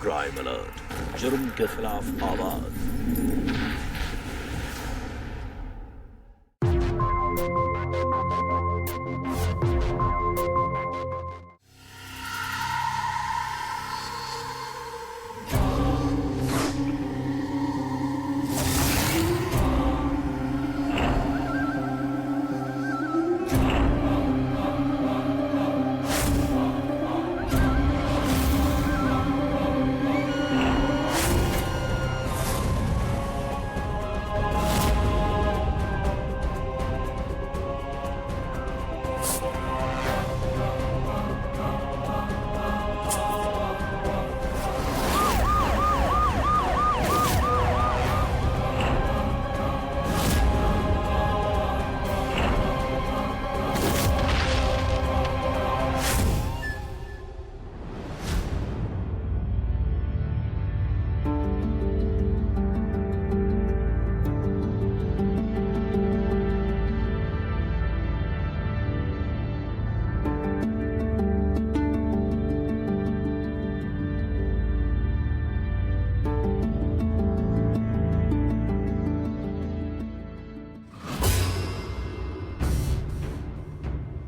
Crime alert, जुर्म के खिलाफ आवाज।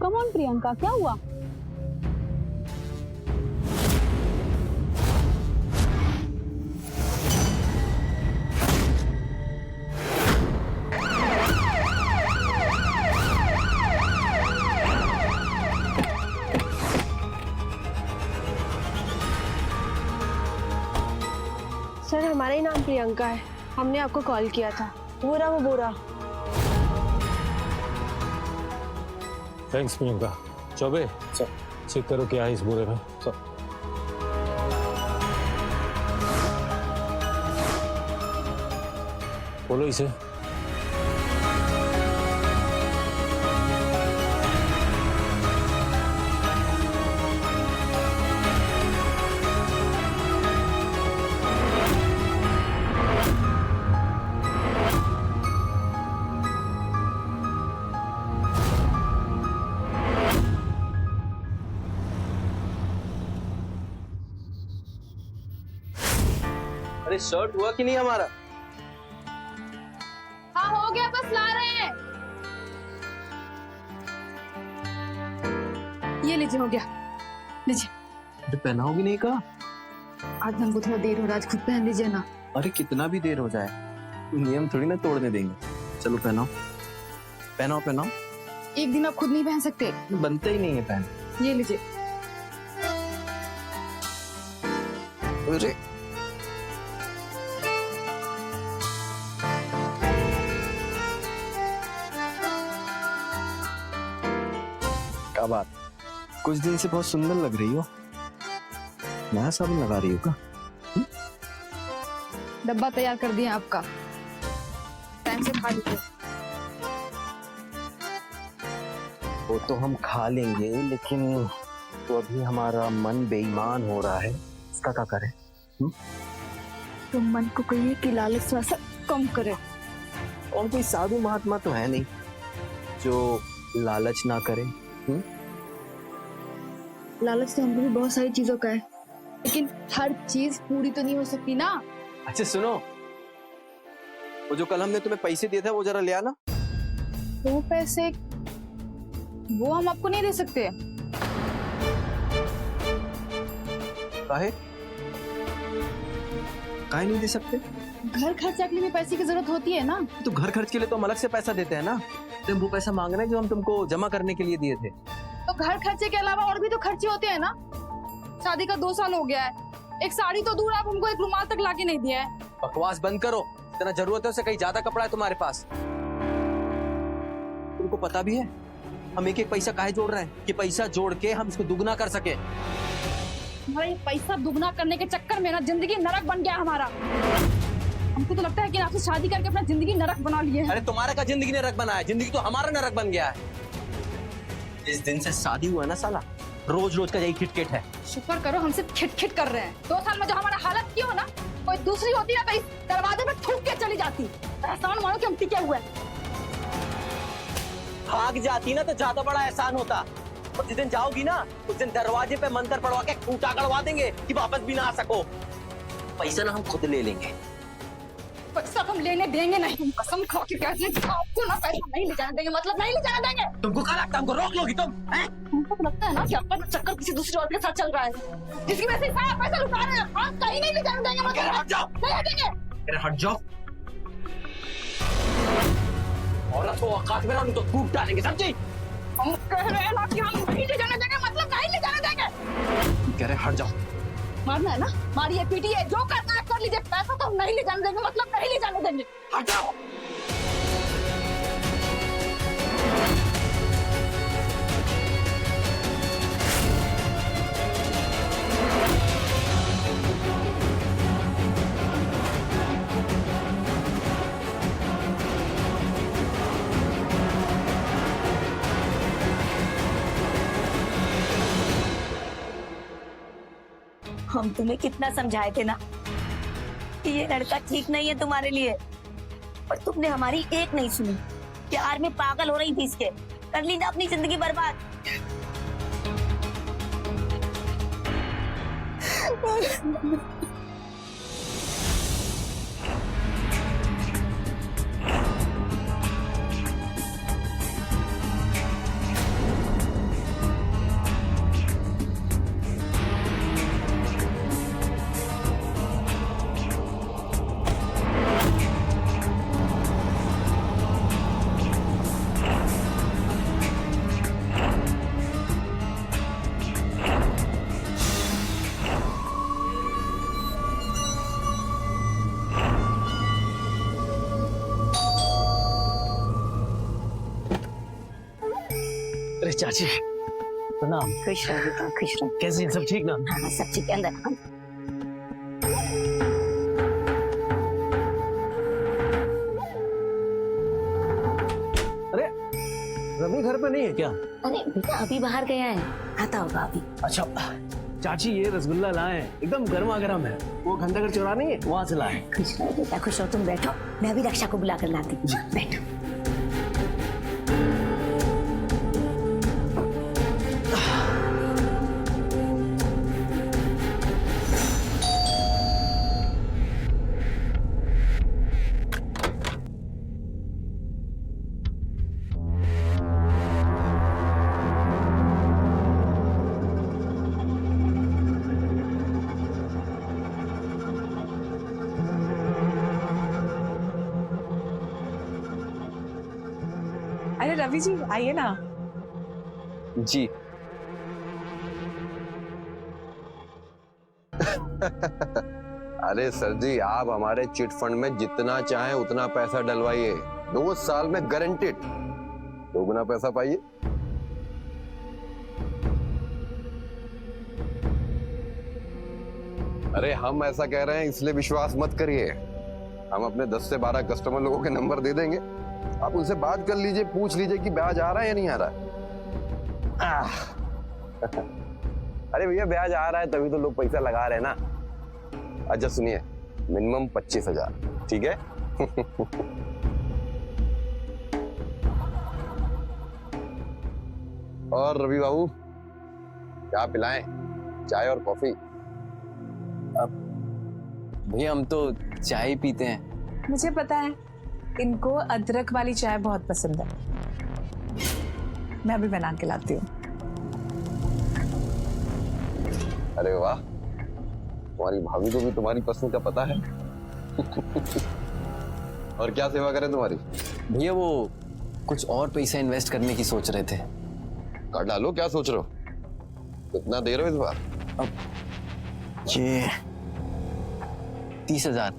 कम ऑन प्रियंका, क्या हुआ? सर, हमारा ही नाम प्रियंका है। हमने आपको कॉल किया था। वो रहा वो बोरा। Thanks Priyanka. Choubey sir, check करो क्या है इस बोरे में। सर बोलो इसे। अरे शर्ट हुआ कि नहीं हमारा? हाँ हो गया, बस ला रहे हैं। ये लीजिए, हो गया, लीजिए। अरे पहनाओगी नहीं कहा? आज हमको थोड़ा देर हो रहा है, आज खुद पहन लीजिए ना। अरे कितना भी देर हो जाए, नियम थोड़ी ना तोड़ने देंगे। चलो पहनाओ पहनाओ पहनाओ। एक दिन आप खुद नहीं पहन सकते। बनता ही नहीं है पहन। ये लीजिए। अरे क्या बात, कुछ दिन से बहुत सुंदर लग रही हो। नया साबुन लगा रही हो का? डब्बा तैयार कर दिया आपका, टाइम से खा लीजिए। वो तो हम खा लेंगे, लेकिन तो अभी हमारा मन बेईमान हो रहा है, इसका क्या करें? तो मन को कहिए कि लालच थोड़ा सा कम करे। और कोई साधु महात्मा तो है नहीं जो लालच ना करे। लालच तो हमको भी बहुत सारी चीजों का है, लेकिन हर चीज पूरी तो नहीं हो सकती ना। अच्छा सुनो, वो जो कल हमने तुम्हें पैसे दिए थे वो जरा ले आना। वो पैसे वो हम आपको नहीं दे सकते। काहे काहे नहीं दे सकते? घर खर्चा के लिए भी पैसे की जरूरत होती है ना। तो घर खर्च के लिए तो हम अलग से पैसा देते हैं ना। तुम वो पैसा मांग रहे हैं जो हम तुमको जमा करने के लिए दिए थे। तो घर खर्चे के अलावा और भी तो खर्चे होते हैं ना। शादी का 2 साल हो गया है, एक साड़ी तो दूर, आप हमको एक रुमाल तक लाके नहीं दिया है। बकवास बंद करो, इतना जरूरत है उससे कहीं ज्यादा कपड़ा है तुम्हारे पास। तुमको पता भी है हम एक एक पैसा काहे जोड़ रहे हैं? कि पैसा जोड़ के हम इसको दुगना कर सके। भाई पैसा दुगना करने के चक्कर में ना जिंदगी नरक बन गया हमारा। हमको तो लगता है कि आपसे शादी करके अपना जिंदगी नरक बना लिए है। अरे तुम्हारा का जिंदगी नरक बना है? जिंदगी तो हमारा नरक बन गया है। जिस दिन से शादी हुआ है ना साला, रोज रोज का यही खिटखिट है। शुक्र करो हम सिर्फ खिटखिट कर रहे हैं। 2 साल में जो हमारा हालत की हो ना, कोई दूसरी होती ना तो इस दरवाजे में थूक के चली जाती। एहसान मानो कि हम टिके हुए हैं। भाग जाती ना तो ज्यादा बड़ा एहसान होता। और जिस दिन जाओगी ना उस दिन दरवाजे पे मंत्र पड़वा के खूंटा गड़वा देंगे कि वापस भी ना आ सको। पैसा ना हम खुद ले लेंगे। पैसा हम लेने देंगे नहीं। हम कसम खा के कहते हैं आपको ना पैसा नहीं ले जाने देंगे, मतलब नहीं ले जाने देंगे। तुमको क्या लगता है हमको रोक लोगी तुम? हमको तो लगता है ना कि आपका चक्कर किसी दूसरी औरत के साथ चल रहा है, जिसकी वजह से सारा पैसा लुटा रहे हैं। आप कहीं नहीं ले जाने देंगे, मतलब हट जाओ, नहीं हटेंगे। हट जाओ। औरत को औकात में हम तो कूट डालेंगे, समझी? हम कह रहे हैं ना कि हम नहीं ले जाने देंगे, मतलब नहीं ले जाने देंगे। कह रहे हट जाओ। मारना है ना, मारिए पीटिए, जो करना है कर लीजिए, पैसा तो हम नहीं ले जाने देंगे, मतलब नहीं ले जाने देंगे। हट जाओ। हम तुम्हें कितना समझाए थे ना कि ये लड़का ठीक नहीं है तुम्हारे लिए, पर तुमने हमारी एक नहीं सुनी। प्यार में पागल हो रही थी इसके, कर ली ना अपनी जिंदगी बर्बाद। अरे चाची प्रणाम। खुश रहो बेटा, खुश रहो। कैसे हैं सब ठीक ना? हाँ सब ठीक है, अंदर हाँ। अरे रवि घर पे नहीं है क्या? अरे बेटा अभी बाहर गया है, आता होगा अभी। अच्छा चाची ये रसगुल्ला लाए हैं, एकदम गर्मा गर्म है। वो घंटाघर चौराहा नहीं है, वहां से लाए। खुश रहो बेटा, खुश रहो। तुम बैठो, मैं अभी रक्षा को बुला कर लाती हूँ। बैठो। अरे रवि जी आइए ना। जी अरे सर जी आप हमारे चिट फंड में जितना चाहें उतना पैसा डलवाइए, 2 साल में गारंटेड 2 गुना पैसा पाइए। अरे हम ऐसा कह रहे हैं इसलिए विश्वास मत करिए। हम अपने 10 से 12 कस्टमर लोगों के नंबर दे देंगे, आप उनसे बात कर लीजिए, पूछ लीजिए कि ब्याज आ रहा है या नहीं आ रहा है। अरे भैया ब्याज आ रहा है तभी तो लोग पैसा लगा रहे हैं ना। अच्छा सुनिए, मिनिमम 25,000, ठीक है? और रवि बाबू क्या पिलाएं, चाय और कॉफी? भैया हम तो चाय ही पीते हैं। मुझे पता है इनको अदरक वाली चाय बहुत पसंद है, मैं अभी बना के लाती हूँ। अरे वाह, तुम्हारी भाभी को भी तुम्हारी पसंद का पता है। और क्या सेवा करें तुम्हारी? भैया वो कुछ और पैसा इन्वेस्ट करने की सोच रहे थे। कर डालो, क्या सोच रहे हो? कितना दे रहे हो इस बार? अब ये 30,000।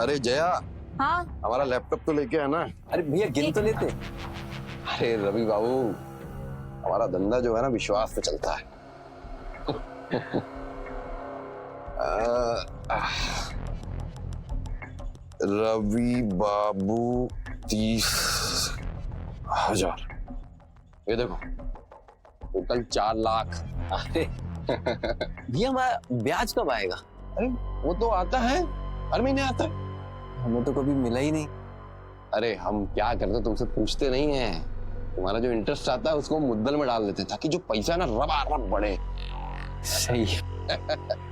अरे जया, हाँ हमारा लैपटॉप तो लेके आना। अरे भैया गिन तो लेते। अरे रवि बाबू, हमारा धंधा जो है ना विश्वास पे चलता है। रवि बाबू 30,000, ये देखो टोटल 4 लाख। अरे भैया हमारा ब्याज कब आएगा? अरे वो तो आता है, हर महीने आता है। हमें तो कभी मिला ही नहीं। अरे हम क्या करते तुमसे पूछते नहीं है, तुम्हारा जो इंटरेस्ट आता है उसको मुद्दल में डाल देते ताकि जो पैसा है ना रबा रब बढ़े। सही।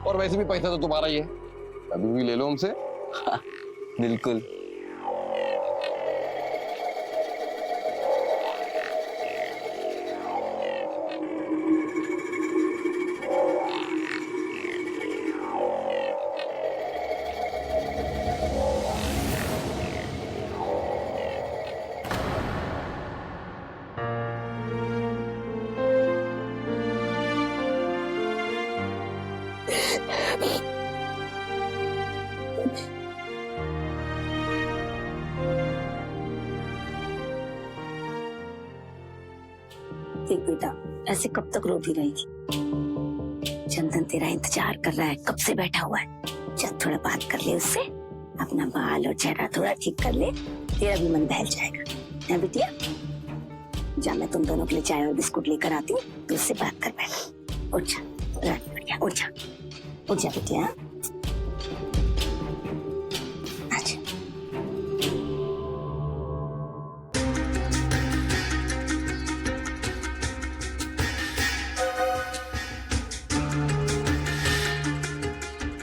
और वैसे भी पैसा तो तुम्हारा ही है, अभी भी ले लो हमसे। बिल्कुल। देख बेटा, ऐसे कब तक रोती रहेगी? चंदन तेरा इंतजार कर रहा है, कब से बैठा हुआ है। चल थोड़ा बात कर ले उससे, अपना बाल और चेहरा थोड़ा ठीक कर ले, तेरा भी मन बहल जाएगा। है बिटिया? जा, मैं तुम दोनों के लिए चाय और बिस्कुट लेकर आती हूँ, तो उससे बात कर बैठा। उठ जा बिटिया, उठ जा, उठ जा बिटिया। अच्छा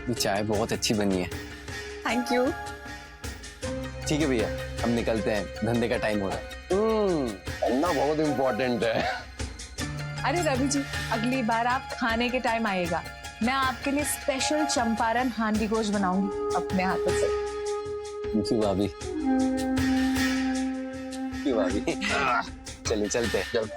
ये चाय बहुत अच्छी बनी है। Thank you. ठीक है भैया, हम निकलते हैं, धंधे का टाइम हो रहा है। धंधा बहुत इम्पोर्टेंट है। अरे रवि जी, अगली बार आप खाने के टाइम आइएगा, मैं आपके लिए स्पेशल चंपारण हांडी गोश्त बनाऊंगी अपने हाथों से। थैंक यू भाभी। थैंक यू भाभी। चलिए चलते हैं। चल।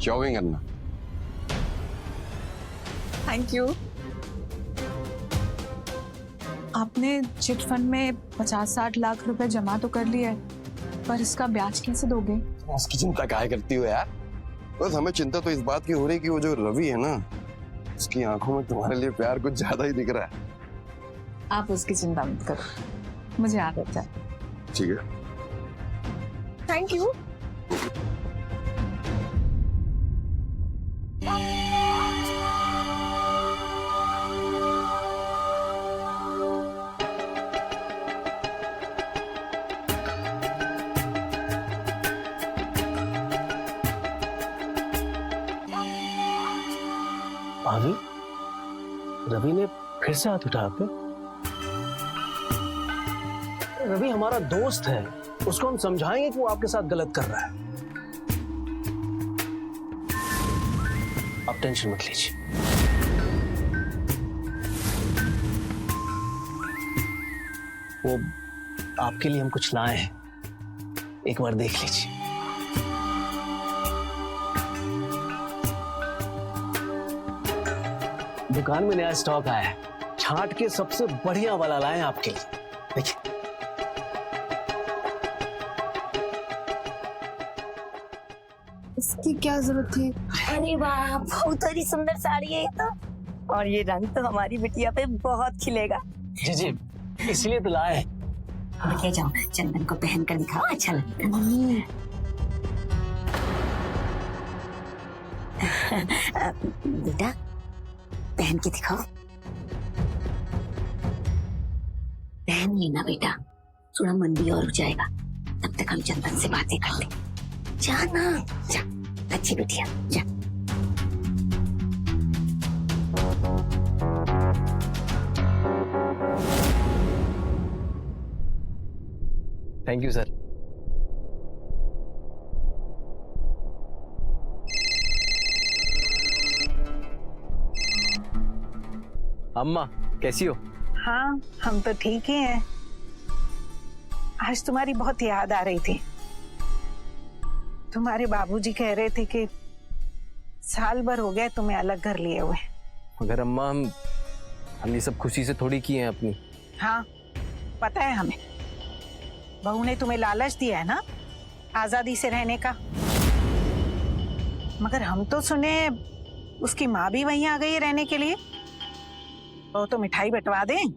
शॉपिंग करना। Thank you. आपने चिट फंड में 50-60 लाख रुपए जमा तो कर लिया है, पर इसका ब्याज कैसे दोगे? उसकी चिंता काहे करती हो यार? बस हमें चिंता तो इस बात की हो रही है कि वो जो रवि है ना, उसकी आंखों में तुम्हारे लिए प्यार कुछ ज्यादा ही दिख रहा है। आप उसकी चिंता मत करो, मुझे आदत है। ठीक है। Thank you. भाभी, रवि ने फिर से हाथ उठाया पे? रवि हमारा दोस्त है, उसको हम समझाएंगे कि वो आपके साथ गलत कर रहा है। आप टेंशन मत लीजिए। वो आपके लिए हम कुछ लाए हैं, एक बार देख लीजिए। दुकान में नया स्टॉक आया है, छांट के सबसे बढ़िया वाला लाए हैं आपके लिए, देखिए। इसकी क्या जरूरत थी? अरे वाह, बहुत ही सुंदर साड़ी है ये तो, और ये रंग तो हमारी बिटिया पे बहुत खिलेगा। जी जी, इसलिए तो लाए हैं। बिटिया जाओ, चंदन को पहन कर दिखाओ, अच्छा लगेगा। मम्मी बेटा, पहन के दिखाओ। पहन लेना बेटा, थोड़ा मन भी और हो जाएगा, तब तक हम चंदन से बातें कर ले। जा ना, जा, अच्छी बिटिया, जा। Thank you sir. अम्मा कैसी हो? हाँ, हम तो ठीक ही हैं। आज तुम्हारी बहुत याद आ रही थी। तुम्हारे बाबूजी कह रहे थे कि साल भर हो गया तुम्हें अलग घर लिए हुए। मगर अम्मा, हम ये सब खुशी से थोड़ी किए हैं अपनी। हाँ, पता है हमें। बहू ने तुम्हें लालच दिया है ना, आजादी से रहने का। मगर हम तो सुने उसकी माँ भी वहीं आ गई है रहने के लिए। वो तो मिठाई बंटवा दें,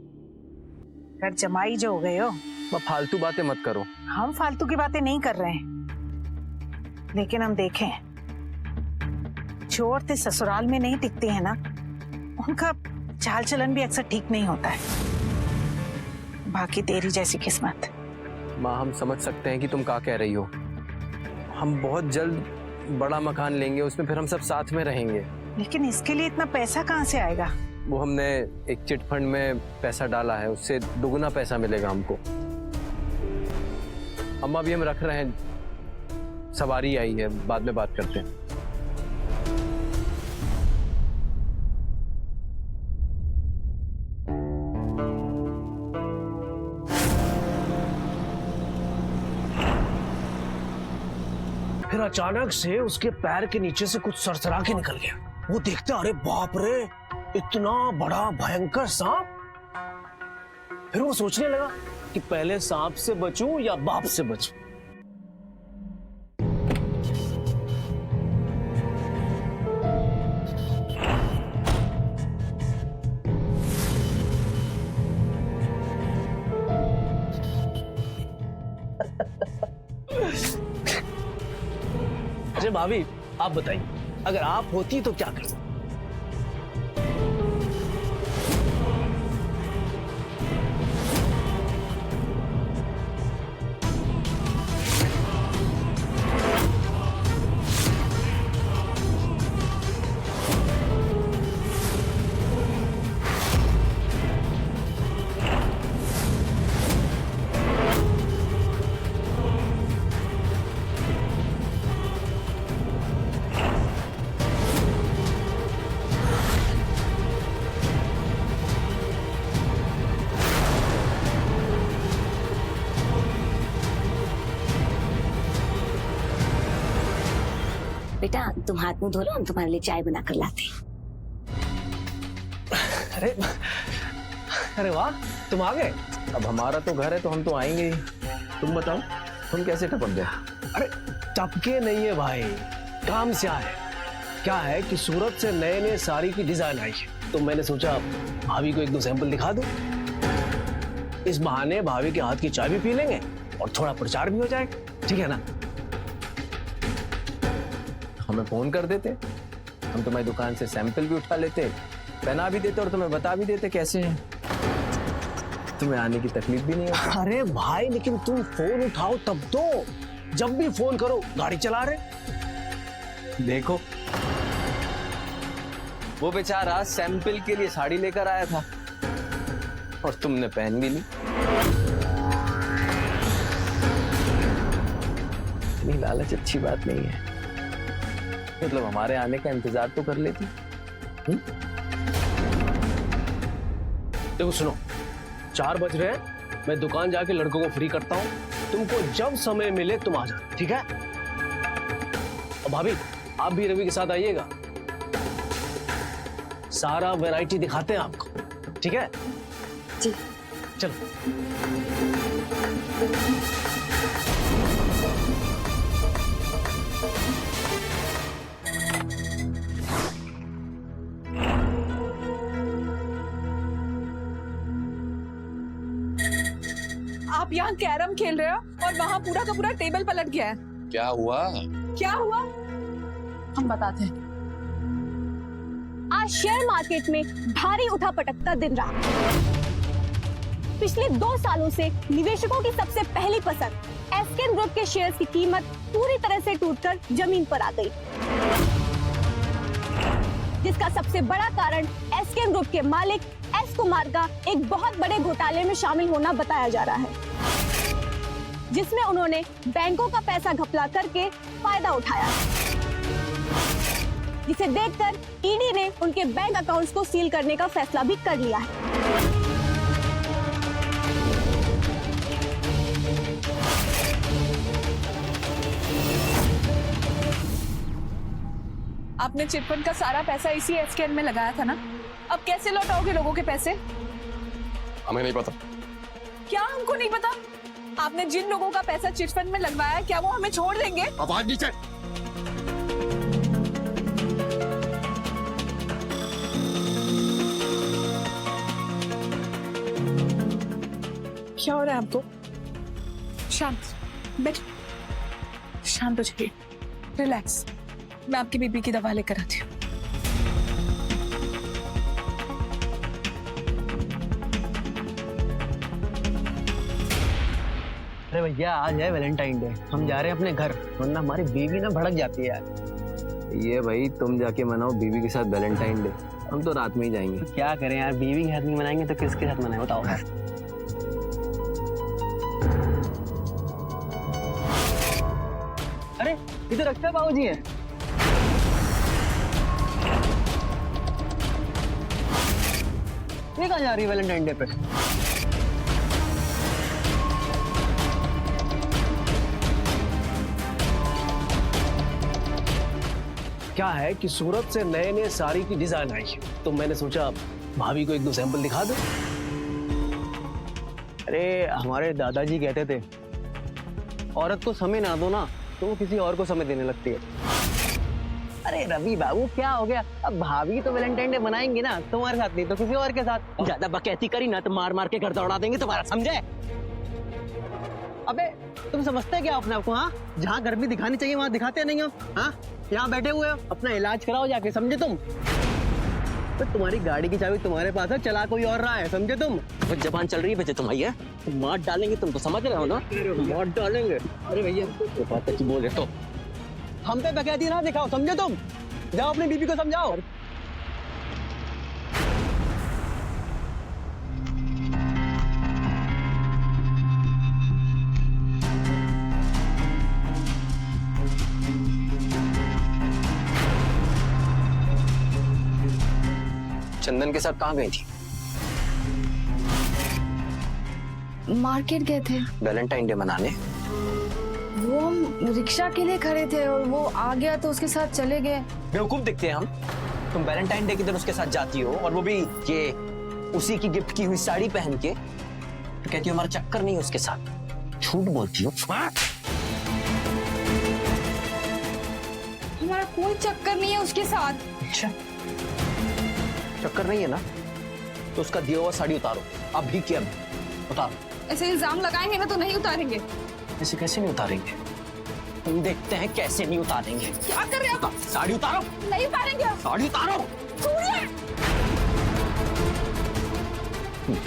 घर जमाई जो हो गए हो। फालतू बातें मत करो। हम फालतू की बातें नहीं कर रहे हैं, लेकिन हम देखें, जो औरतें ससुराल में नहीं टिकती है ना, उनका चाल चलन भी अक्सर ठीक नहीं होता है। बाकी तेरी जैसी किस्मत। माँ हम समझ सकते हैं कि तुम क्या कह रही हो। हम बहुत जल्द बड़ा मकान लेंगे, उसमें फिर हम सब साथ में रहेंगे। लेकिन इसके लिए इतना पैसा कहाँ से आएगा? वो हमने एक चिट फंड में पैसा डाला है, उससे दुगना पैसा मिलेगा हमको। अम्मा भी हम रख रहे हैं, सवारी आई है, बाद में बात करते हैं। फिर अचानक से उसके पैर के नीचे से कुछ सरसरा के निकल गया। वो देखते, अरे बाप रे, इतना बड़ा भयंकर सांप। फिर वो सोचने लगा कि पहले सांप से बचूं या बाप से बचूं। अच्छा भाभी, आप बताइए, अगर आप होती तो क्या करती? बेटा तुम हाथ मुंह धो लो, हम तुम्हारे लिए चाय बना कर लाते हैं। अरे अरे वाह, तुम आ गए। अब हमारा तो घर है तो हम तो आएंगे ही। तुम बताओ, तुम कैसे टपक गए? अरे टपके नहीं है भाई, काम से आए। क्या है कि सूरत से नए नए साड़ी की डिजाइन आई है, तो मैंने सोचा भाभी को एक दो सैंपल दिखा दूं। इस बहाने भाभी के हाथ की चाय भी पी लेंगे और थोड़ा प्रचार भी हो जाएगा, ठीक है ना? हमें फोन कर देते, हम तुम्हारी दुकान से सैंपल भी उठा लेते, पहना भी देते और तुम्हें बता भी देते कैसे हैं। तुम्हें आने की तकलीफ भी नहीं होती। अरे भाई, लेकिन तुम फोन उठाओ तब तो, जब भी फोन करो गाड़ी चला रहे। देखो, वो बेचारा सैंपल के लिए साड़ी लेकर आया था और तुमने पहन भी ली। इतनी लालच अच्छी बात नहीं है। मतलब हमारे आने का इंतजार तो कर लेती। देखो सुनो, 4 बज रहे हैं, मैं दुकान जाके लड़कों को फ्री करता हूँ। तुमको जब समय मिले तुम आ जाओ, ठीक है? और भाभी, आप भी रवि के साथ आइएगा, सारा वैरायटी दिखाते हैं आपको, ठीक है? जी चलो। आप यहाँ कैरम खेल रहे हो और वहाँ पूरा का पूरा टेबल पलट गया है। क्या हुआ? क्या हुआ? हम बताते हैं। आज शेयर मार्केट में भारी उठापटक का दिन रहा। पिछले 2 सालों से निवेशकों की सबसे पहली पसंद एसकेएन ग्रुप के शेयर्स की कीमत पूरी तरह से टूटकर जमीन पर आ गई, जिसका सबसे बड़ा कारण एसकेएन ग्रुप के मालिक एस कुमार का एक बहुत बड़े घोटाले में शामिल होना बताया जा रहा है, जिसमें उन्होंने बैंकों का पैसा घपला करके फायदा उठाया, जिसे देखकर ईडी ने उनके बैंक अकाउंट्स को सील करने का फैसला भी कर लिया है। आपने चिटफंड का सारा पैसा इसी एसकेएन में लगाया था ना? अब कैसे लौटाओगे लोगों के पैसे? हमें नहीं पता। क्या हमको नहीं पता? आपने जिन लोगों का पैसा चिटफंड में लगवाया, क्या वो हमें छोड़ देंगे? आवाज नीचे। क्या हो रहा है आपको? शांत बैठ, शांत हो जाइए, रिलैक्स। मैं आपकी बीपी की दवा लेकर आती हूँ। अरे भैया आज है वैलेंटाइन डे, हम जा रहे हैं अपने घर, वरना हमारी बीवी ना भड़क जाती है यार। ये भाई तुम जाके मनाओ बीवी के साथ वैलेंटाइन डे, हम तो रात में ही जाएंगे। क्या करें यार, बीवी के साथ नहीं मनाएंगे तो किसके साथ मनाएं बताओ यार। अरे इधर रखता है बाबूजी है। ये कहाँ जा रही है वैलेंटाइन डे पे? क्या है कि सूरत से नए नए साड़ी की डिजाइन आई है, तो मैंने सोचा भाभी को एक दो सैंपल दिखा दो। अरे हमारे दादाजी कहते थे औरत को समय ना दो ना तो वो किसी और को समय देने लगती है। अरे रवि बाबू क्या हो गया, अब भाभी तो वैलेंटाइन डे मनाएंगे ना, तुम्हारे साथ नहीं तो किसी और के साथ। ज्यादा बकैती करी ना तो मार मार के घर दौड़ा देंगे तुम्हारा, समझे? अबे तुम समझते क्या अपने आप को? हाँ, जहाँ गर्मी दिखानी चाहिए वहाँ दिखाते नहीं हो। हाँ, यहाँ बैठे हुए हो, अपना इलाज कराओ जाके, समझे तुम? तो तुम्हारी गाड़ी की चाबी तुम्हारे पास है, चला कोई और रहा है, समझे तुम? तो जबान चल रही है बच्चे तुम्हारी है, मार डालेंगे, तुम तो समझ रहे हो ना? मार डालेंगे। अरे भैया ये बात अच्छी बोल रहे तो हम पे बकैती ना दिखाओ, समझे तुम? जाओ अपनी बीबी को समझाओ। चंदन के साथ कहाँ गई थी? मार्केट गए थे। वैलेंटाइन डे मनाने? वो हम रिक्शा के लिए खड़े थे और वो आ गया तो उसके साथ चले गए। बेवकूफ दिखते हैं हम। तुम वैलेंटाइन डे के दिन उसके साथ जाती हो और वो भी ये उसी की गिफ्ट की हुई साड़ी पहन के, तो कहती हो हमारा चक्कर नहीं है उसके साथ। झूठ बोलती हो। हमारा कोई चक्कर नहीं है उसके साथ। अच्छा चक्कर नहीं है ना, तो उसका दिया हुआ साड़ी उतारो अभी के अभी उतारो। ऐसे इल्जाम लगाएंगे ना तो नहीं उतारेंगे। ऐसे कैसे नहीं उतारेंगे? तुम देखते हैं कैसे नहीं उतारेंगे। क्या कर रहे हो? साड़ी उतारो। नहीं उतारेंगे। साड़ी उतारो।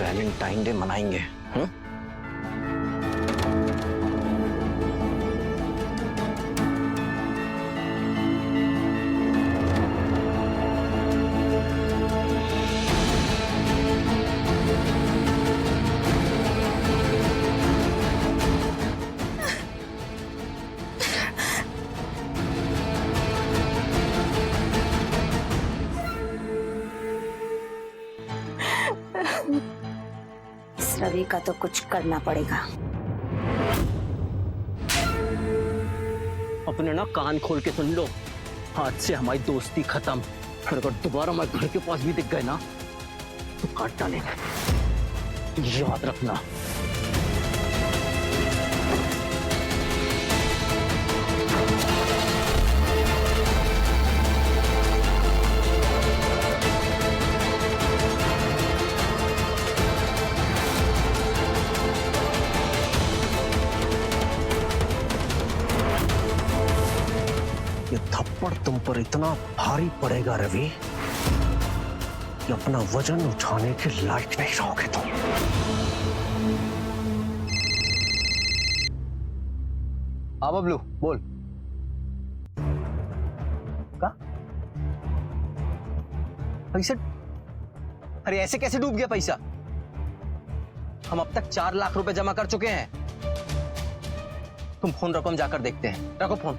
वैलेंटाइन डे मनाएंगे। रवि का तो कुछ करना पड़ेगा। अपने ना कान खोल के सुन लो, आज से हमारी दोस्ती खत्म। और अगर दोबारा हमारे घर के पास भी दिख गए ना तो काट डालेंगे, याद रखना। ये थप्पड़ तुम पर इतना भारी पड़ेगा रवि कि अपना वजन उठाने के लायक नहीं रहोगे तुम। हाँ बबलू बोल। का पैसा? अरे ऐसे कैसे डूब गया पैसा? हम अब तक 4 लाख रुपए जमा कर चुके हैं। तुम फोन रखो, हम जाकर देखते हैं। रखो फोन।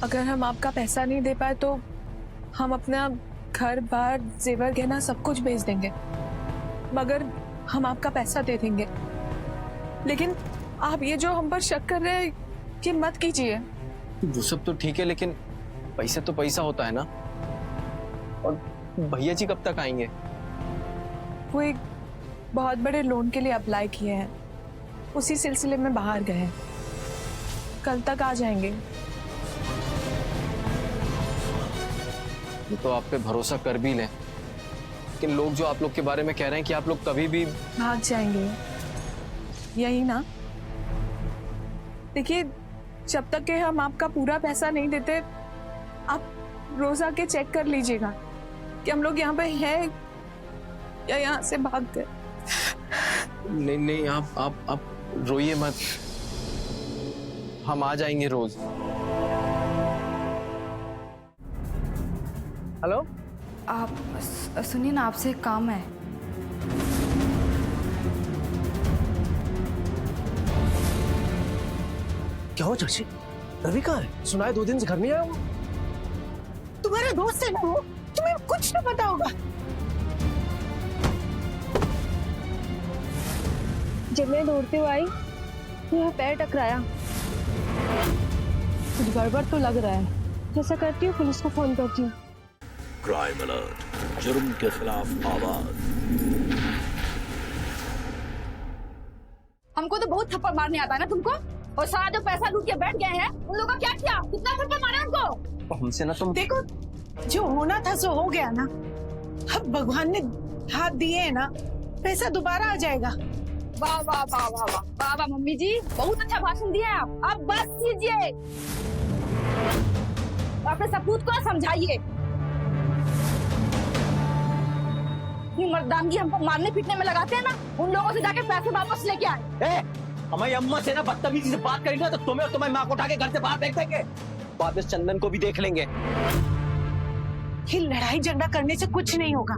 अगर हम आपका पैसा नहीं दे पाए तो हम अपना घर बार जेवर गहना सब कुछ बेच देंगे, मगर हम आपका पैसा दे देंगे। लेकिन आप ये जो हम पर शक कर रहे हैं ये मत कीजिए। वो सब तो ठीक है, लेकिन पैसे तो पैसा होता है ना। और भैया जी कब तक आएंगे? वो एक बहुत बड़े लोन के लिए अप्लाई किए हैं, उसी सिलसिले में बाहर गए हैं, कल तक आ जाएंगे। तो आप पे भरोसा कर भी लें, लेकिन लोग जो आप लोग के बारे में कह रहे हैं कि आप लोग कभी भी भाग जाएंगे, यही ना? देखिए, जब तक कि हम आपका पूरा पैसा नहीं देते, आप रोज आके चेक कर लीजिएगा कि हम लोग यहाँ पे हैं या यहाँ से भाग गए। नहीं नहीं, आप रोइए मत, हम आ जाएंगे रोज। हेलो, आप सुनिए ना, आपसे एक काम है। क्या हो चाची? रवि कहाँ है? सुनाए 2 दिन से घर नहीं आया वो। तुम्हारा दोस्त है ना वो, तुम्हें कुछ तो पता होगा। जब मैं दौड़ते हुए आई तो यहाँ पैर टकराया। कुछ गड़बड़ तो लग रहा है। जैसा करती हूँ पुलिस को फोन करती हूँ। क्राइम अलर्ट, जुर्म के खिलाफ आवाज। हमको तो बहुत थप्पड़ मारने आता है ना तुमको, और सारा जो पैसा लूट के बैठ गए हैं उन लोगों का क्या किया? कितना थप्पड़ मारा उनको? हमसे ना तुम देखो, जो होना था सो हो गया ना। अब भगवान ने हाथ दिए है ना, पैसा दोबारा आ जाएगा। वाह वाह वाह वाह वाह वाह वाह मम्मी जी, बहुत अच्छा भाषण दिया आप। अब बस कीजिए, अपने सपूत को समझाइए। इतनी मर्दानगी हमको मारने पीटने में लगाते हैं ना, उन लोगों से जाके पैसे वापस लेके आए। हमारी अम्मा से ना बदतमीजी से बात करेंगे तो तुम्हें और तुम्हारी माँ को उठा के घर से बाहर फेंक देंगे। बाद में चंदन को भी देख लेंगे। ये लड़ाई झगड़ा करने से कुछ नहीं होगा।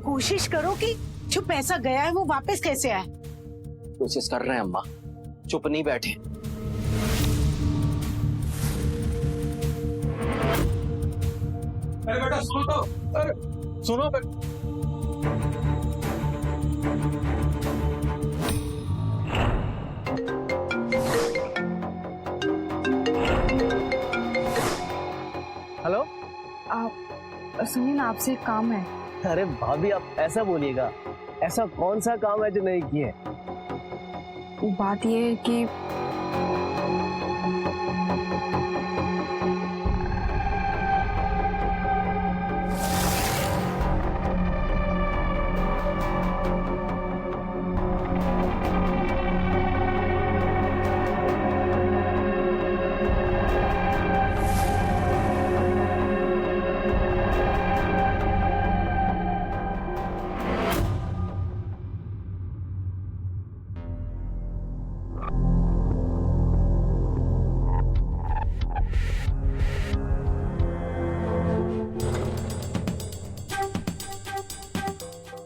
कोशिश करो कि जो पैसा गया है वो वापस कैसे आए। कोशिश कर रहे हैं अम्मा, चुप नहीं बैठे। अरे बेटा सुनो तो, अरे सुनो हेलो, आप सुनिए ना, आपसे एक काम है। अरे भाभी आप ऐसा बोलिएगा, ऐसा कौन सा काम है जो नहीं किए? बात ये है कि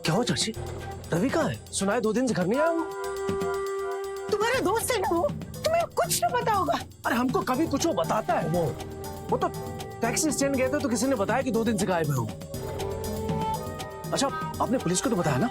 क्या हो चाची? रवि कहाँ है? सुनाए 2 दिन से घर नहीं आया वो। तुम्हारा दोस्त है ना वो, तुम्हें कुछ तो पता होगा। अरे हमको कभी कुछ वो बताता है वो तो टैक्सी स्टैंड गए थे तो किसी ने बताया कि 2 दिन से गायब है वो। अच्छा, आपने पुलिस को तो बताया ना?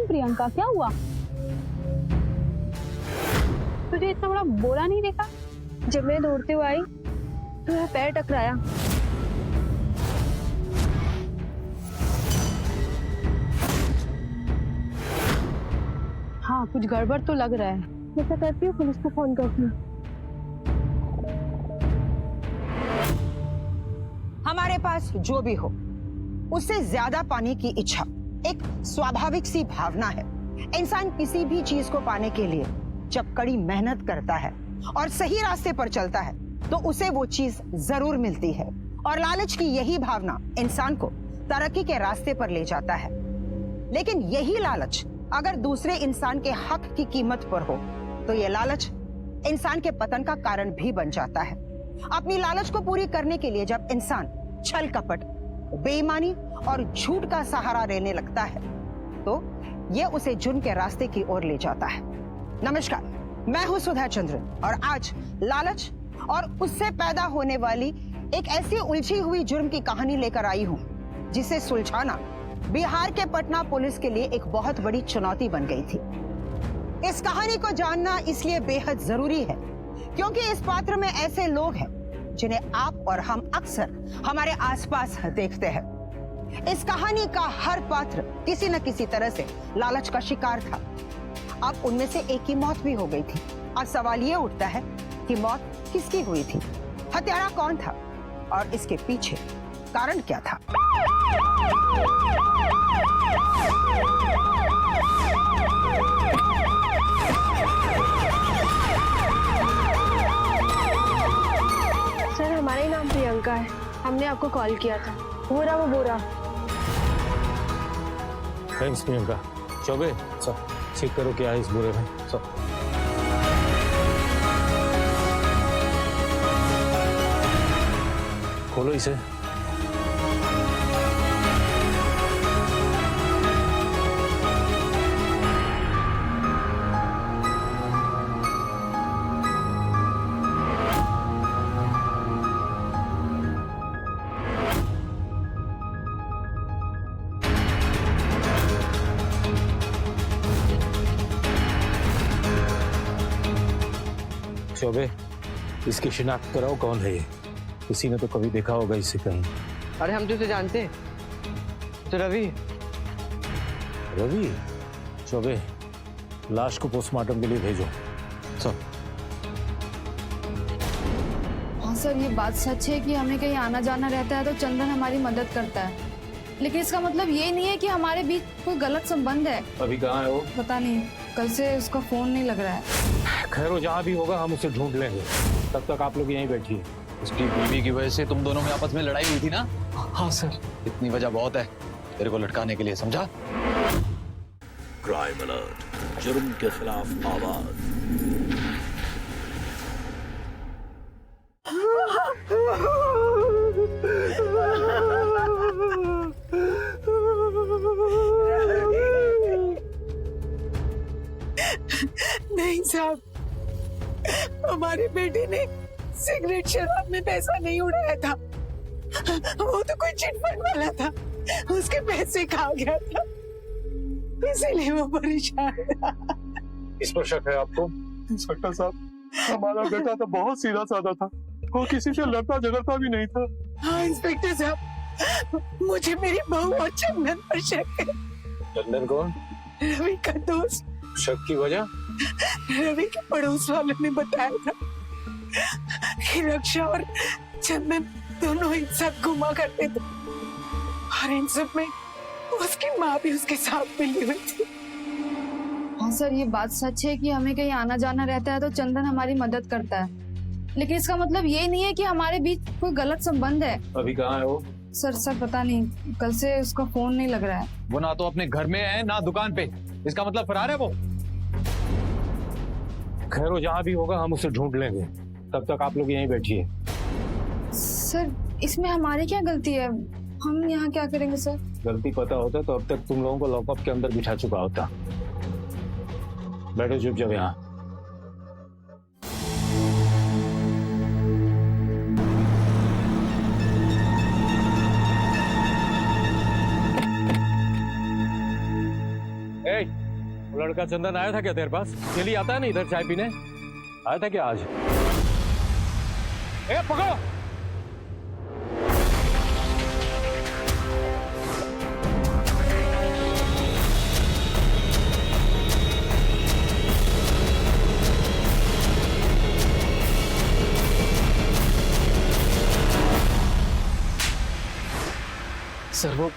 प्रियंका, क्या हुआ? तुझे इतना बड़ा बोला नहीं देखा? जब मैं दौड़ते हुए आई तो मेरा पैर टकराया। हाँ, कुछ गड़बड़ तो लग रहा है। जैसा करती हूँ पुलिस को फोन करती हूँ। हमारे पास जो भी हो, उससे ज्यादा पाने की इच्छा एक स्वाभाविक सी भावना है। इंसान किसी भी चीज को पाने के लिए जब कड़ी मेहनत करता है और सही रास्ते पर चलता है तो उसे वो चीज जरूर मिलती है। और लालच की यही भावना इंसान को तरक्की के रास्ते पर ले जाता है। लेकिन यही लालच अगर दूसरे इंसान के हक की कीमत पर हो तो ये लालच इंसान के पतन का कारण भी बन जाता है। अपनी लालच को पूरी करने के लिए जब इंसान छल कपट, बेईमानी और झूठ का सहारा लेने लगता है तो ये उसे जुर्म के रास्ते की ओर ले जाता है। नमस्कार, मैं हूं सुधा चंद्रन और आज लालच और उससे पैदा होने वाली एक ऐसी उलझी हुई जुर्म की कहानी लेकर आई हूं जिसे सुलझाना बिहार के पटना पुलिस के लिए एक बहुत बड़ी चुनौती बन गई थी। इस कहानी को जानना इसलिए बेहद जरूरी है क्योंकि इस पात्र में ऐसे लोग हैं जिन्हें आप और हम अक्सर हमारे आसपास देखते हैं। इस कहानी का हर पात्र किसी न किसी तरह से लालच का शिकार था। अब उनमें से एक की मौत भी हो गई थी। अब सवाल ये उठता है कि मौत किसकी हुई थी, हत्यारा कौन था और इसके पीछे कारण क्या था। सर, हमारा ही नाम प्रियंका है। हमने आपको कॉल किया था। वो रहा वो बोरा। Thanks Priyanka. Choubey sir, check करो क्या है इस बोरे में। सर खोलो इसे। चौबे, इसकी शिनाख्त कराओ, कौन है ये? किसी ने तो कभी देखा होगा इसे कहीं। अरे हम तो इसे जानते हैं, तो रवि। रवि? चौबे, लाश को पोस्टमार्टम के लिए भेजो। सब। हाँ सर, ये बात सच है कि हमें कहीं आना जाना रहता है तो चंदन हमारी मदद करता है, लेकिन इसका मतलब ये नहीं है कि हमारे बीच कोई गलत संबंध है। अभी कहाँ है वो? पता नहीं, कल से उसका फोन नहीं लग रहा है। खैर, वो जहाँ भी होगा हम उसे ढूंढ लेंगे। तब तक आप लोग यहीं बैठिए। उसकी बीवी की वजह से तुम दोनों में आपस में लड़ाई हुई थी ना? हाँ सर। इतनी वजह बहुत है तेरे को लटकाने के लिए, समझा? क्राइम अलर्ट, जुर्म के खिलाफ आवाज। नहीं साहब, हमारे बेटे ने सिगरेट शराब में पैसा नहीं उड़ाया था। वो तो कोई चिटफंड वाला था, उसके पैसे खा गया था, इसीलिए वो परेशान था। इस पर शक है आपको? इंस्पेक्टर साहब, हमारा बेटा तो बहुत सीधा साधा था, वो किसी से लड़ता झगड़ता भी नहीं था। हाँ इंस्पेक्टर साहब, मुझे मेरी बहू और चंदन पर शक है। चंदन कौन? रवि का दोस्त। शक की वजह? रवि के पड़ोस वालों ने बताया था कि रक्षा और चंदन दोनों एक साथ घुमा करते थे और इन सब में उसकी माँ भी उसके साथ मिली हुई थी। हाँ सर, ये बात सच है कि हमें कहीं आना जाना रहता है तो चंदन हमारी मदद करता है, लेकिन इसका मतलब ये नहीं है कि हमारे बीच कोई गलत संबंध है। अभी कहाँ है वो? सर पता नहीं, कल से उसका फोन नहीं लग रहा है। वो ना तो अपने घर में है ना दुकान पे, इसका मतलब फरार है वो। खैर, वो जहाँ भी होगा हम उसे ढूंढ लेंगे। तब तक आप लोग यहीं बैठिए। सर, इसमें हमारी क्या गलती है? हम यहाँ क्या करेंगे सर? गलती पता होता तो अब तक तुम लोगों को लॉकअप के अंदर बिठा चुका होता। बैठो चुपचाप यहाँ। वो लड़का चंदन आया था क्या तेरे पास? डेली आता है ना इधर चाय पीने? आया था क्या आज? पकड़ो! सर, वो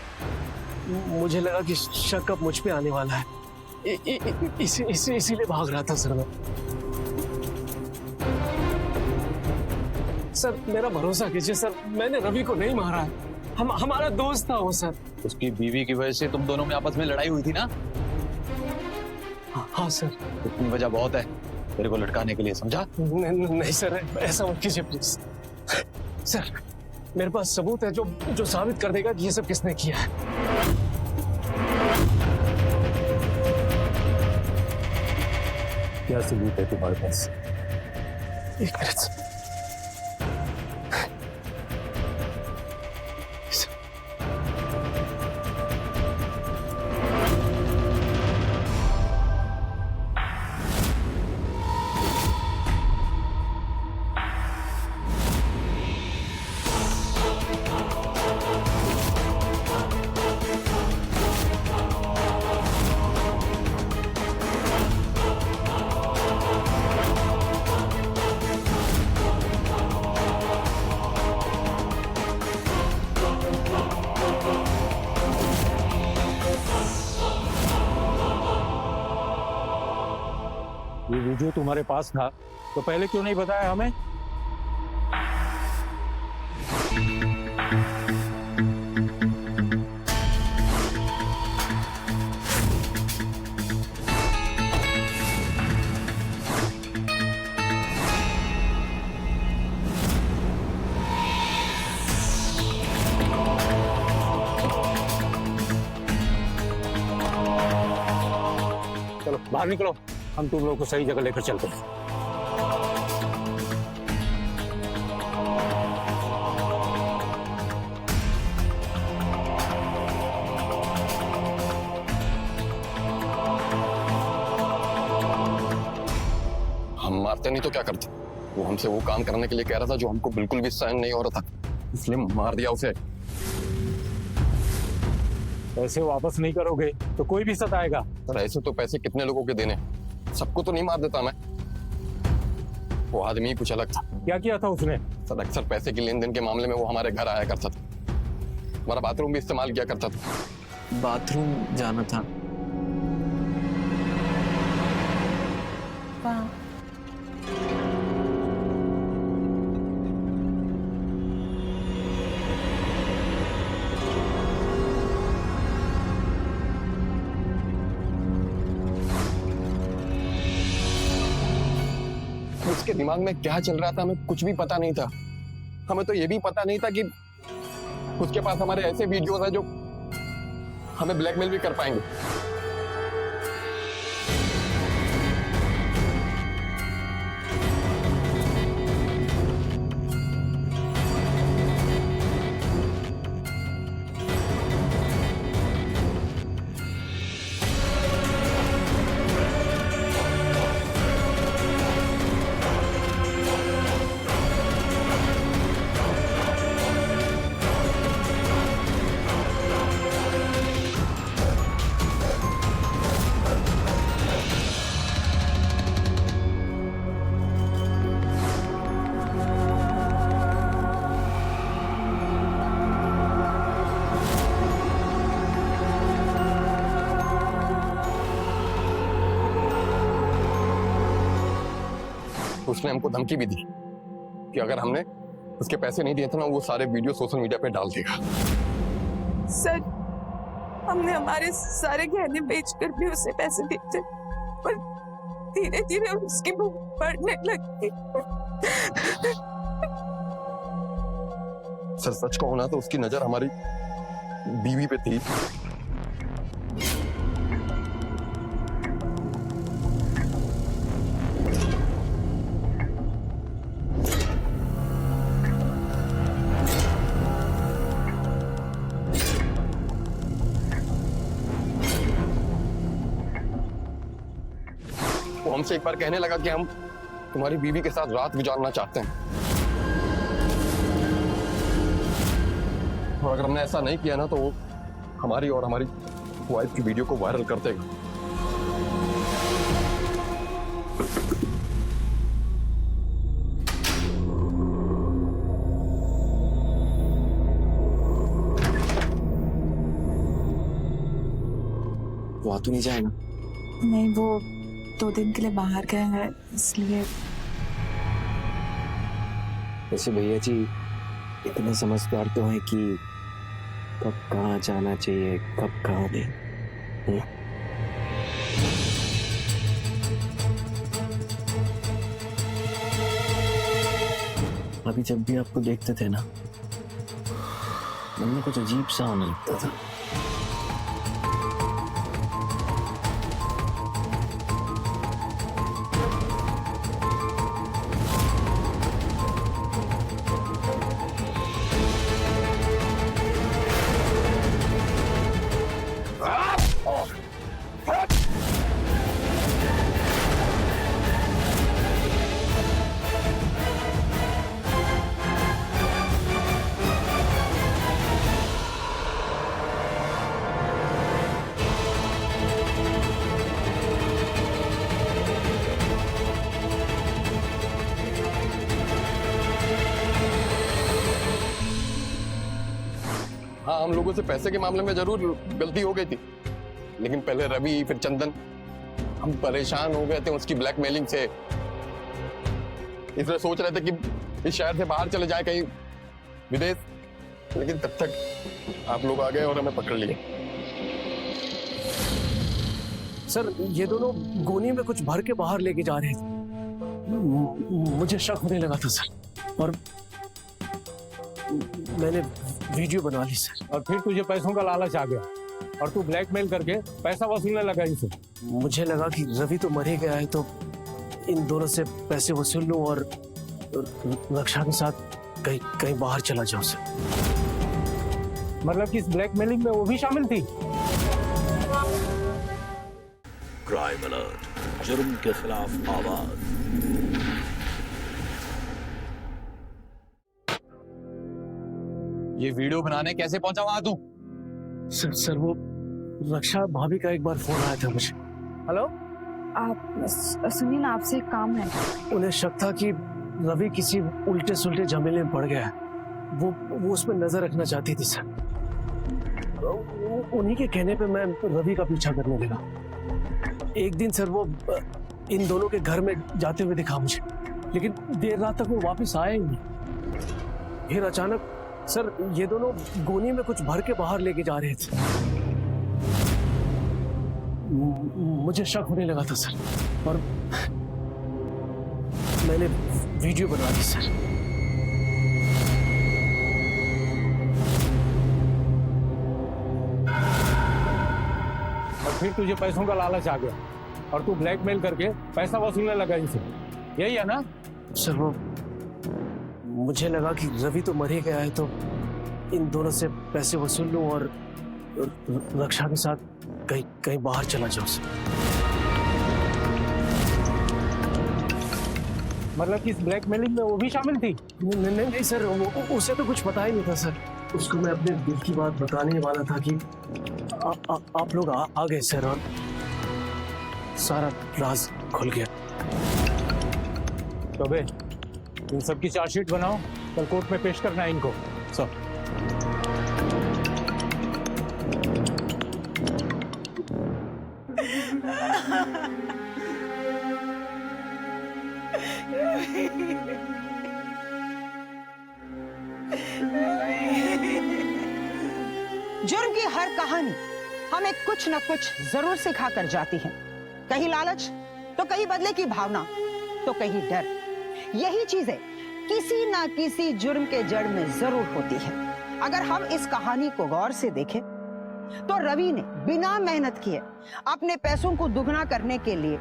मुझे लगा कि शक अब मुझ पे आने वाला है, इसीलिए भाग रहा था सर मैं। सर मेरा भरोसा कीजिए सर, मैंने रवि को नहीं मारा है, हमारा दोस्त था वो सर। उसकी बीवी की वजह से तुम दोनों में आपस में लड़ाई हुई थी ना? हाँ सर। इतनी वजह बहुत है तेरे को लटकाने के लिए, समझा? नहीं सर, ऐसा मत कीजिए प्लीज। सर मेरे पास सबूत है जो साबित कर देगा कि ये सब किसने किया है। क्या सबूत है तुम्हारे पास? एक मिनट। ये वीडियो तुम्हारे पास था तो पहले क्यों नहीं बताया हमें? चलो बाहर निकलो, हम तुम लोगों को सही जगह लेकर चलते हैं। हम मारते नहीं तो क्या करते? वो हमसे वो काम करने के लिए कह रहा था जो हमको बिल्कुल भी सहन नहीं हो रहा था, इसलिए मार दिया उसे। पैसे वापस नहीं करोगे तो कोई भी सताएगा। सर ऐसे तो पैसे कितने लोगों के देने, सबको तो नहीं मार देता मैं। वो आदमी कुछ अलग था। क्या किया था उसने? सर अक्सर पैसे की लेन देन के मामले में वो हमारे घर आया करता था, हमारा बाथरूम भी इस्तेमाल किया करता था। बाथरूम जाना था। उसके दिमाग में क्या चल रहा था हमें कुछ भी पता नहीं था। हमें तो ये भी पता नहीं था कि उसके पास हमारे ऐसे वीडियोस हैं जो हमें ब्लैकमेल भी कर पाएंगे। उसने हमको धमकी भी दी कि अगर हमने उसके पैसे नहीं दिए थे ना, वो सारे वीडियो सोशल मीडिया पे डाल देगा। सर हमने हमारे सारे गहने बेचकर भी उसे पैसे दिए थे, पर धीरे धीरे उसकी भूख बढ़ने लगी। सर सच कहूं ना तो उसकी नजर हमारी बीवी पे थी। वो हमसे एक बार कहने लगा कि हम तुम्हारी बीवी के साथ रात गुजारना चाहते हैं, और अगर हमने ऐसा नहीं किया ना तो वो हमारी और हमारी वाइफ की वीडियो को वायरल कर देगा। वो आ तो नहीं जाएगा? नहीं, वो 2 दिन के लिए बाहर गए हैं इसलिए। वैसे भैया जी इतने समझदार तो हैं कि कब कहाँ जाना चाहिए, कब कहाँ नहीं। अभी जब भी आपको देखते थे ना, मन में कुछ अजीब सा होने लगता था। हाँ, हम लोगों से पैसे के मामले में जरूर गलती हो गई थी, लेकिन पहले रवि फिर चंदन, हम परेशान हो गए थे उसकी ब्लैकमेलिंग से। इसलिए सोच रहे थे कि इस शहर से बाहर चले जाए कहीं विदेश, लेकिन तब तक आप लोग आ गए और हमें पकड़ लिए। सर, ये दोनों गोनी में कुछ भर के बाहर लेके जा रहे थे। मुझे शक होने लगा था सर, और मैंने वीडियो बना ली सर। और फिर तुझे पैसों का लालच आ गया और तू ब्लैकमेल करके पैसा वसूलने लगा इनसे। मुझे लगा कि रवि तो मर ही गया है, तो इन दोनों से पैसे वसूल लूं और रक्षा के साथ कहीं कहीं बाहर चला जाऊं सर। मतलब कि इस ब्लैकमेलिंग में वो भी शामिल थी? क्राइम अलर्ट, जुर्म के खिलाफ आवाज। ये वीडियो बनाने कैसे पहुंचा वहां तू? सर वो रक्षा भाभी का एक बार फोन आया था मुझे। हेलो, आप सुनिए ना, आपसे एक काम है। उन्हें शक था कि रवि किसी उल्टे सुल्टे झमेले में पड़ गया है। वो उस पर नजर रखना चाहती थी सर। उन्हीं के कहने पे मैं रवि का पीछा करने लगा। एक दिन सर वो इन दोनों के घर में जाते हुए दिखा मुझे, लेकिन देर रात तक वो वापस आए ही नहीं। फिर अचानक सर ये दोनों गोनी में कुछ भर के बाहर लेके जा रहे थे। मुझे शक होने लगा था सर, और मैंने वीडियो बना ली सर। और फिर तुझे पैसों का लालच आ गया और तू ब्लैकमेल करके पैसा वसूलने लगा इनसे, यही है ना? सर वो मुझे लगा कि रवि तो मर ही गया है, तो इन दोनों से पैसे वसूल लूं और रक्षा के साथ कहीं कहीं बाहर चला जाऊं सर। मतलब कि इस ब्लैकमेलिंग में वो भी शामिल थी? नहीं सर, उसे तो कुछ पता ही नहीं था सर। उसको मैं अपने दिल की बात बताने वाला था कि आप लोग आ गए सर, और सारा राज खुल गया। तो बे इन सबकी चार्जशीट बनाओ, कल कोर्ट में पेश करना है इनको सब। जुर्म की हर कहानी हमें कुछ न कुछ जरूर सिखा कर जाती है। कहीं लालच, तो कहीं बदले की भावना, तो कहीं डर। यही चीजें किसी ना किसी जुर्म के जड़ में जरूर होती है। अगर हम इस कहानी को गौर से देखें तो रवि ने बिना मेहनत किए अपने पैसों को दुगना करने के लिए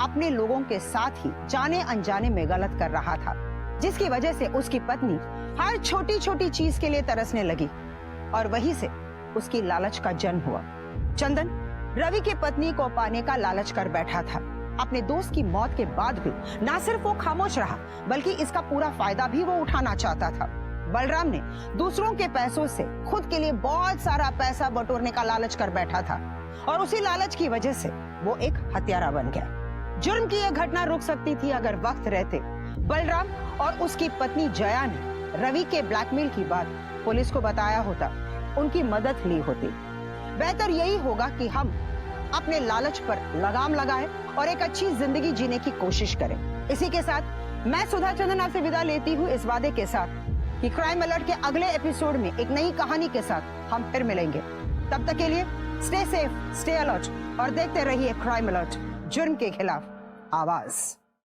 अपने लोगों के साथ ही जाने अनजाने में गलत कर रहा था, जिसकी वजह से उसकी पत्नी हर छोटी छोटी चीज के लिए तरसने लगी और वहीं से उसकी लालच का जन्म हुआ। चंदन रवि की पत्नी को पाने का लालच कर बैठा था। अपने दोस्त की मौत के बाद भी ना सिर्फ वो खामोश रहा, बल्कि इसका पूरा फायदा भी वो उठाना चाहता था। बलराम ने दूसरों के पैसों से खुद के लिए बहुत सारा पैसा बटोरने का लालच कर बैठा था और उसी लालच की वजह से वो एक हत्यारा बन गया। जुर्म की यह घटना रुक सकती थी अगर वक्त रहते बलराम और उसकी पत्नी जया ने रवि के ब्लैकमेल की बात पुलिस को बताया होता, उनकी मदद ली होती। बेहतर यही होगा कि हम अपने लालच पर लगाम लगाए और एक अच्छी जिंदगी जीने की कोशिश करें। इसी के साथ मैं सुधा चंदन आपसे विदा लेती हूँ इस वादे के साथ कि क्राइम अलर्ट के अगले एपिसोड में एक नई कहानी के साथ हम फिर मिलेंगे। तब तक के लिए स्टे सेफ, स्टे अलर्ट और देखते रहिए क्राइम अलर्ट, जुर्म के खिलाफ आवाज।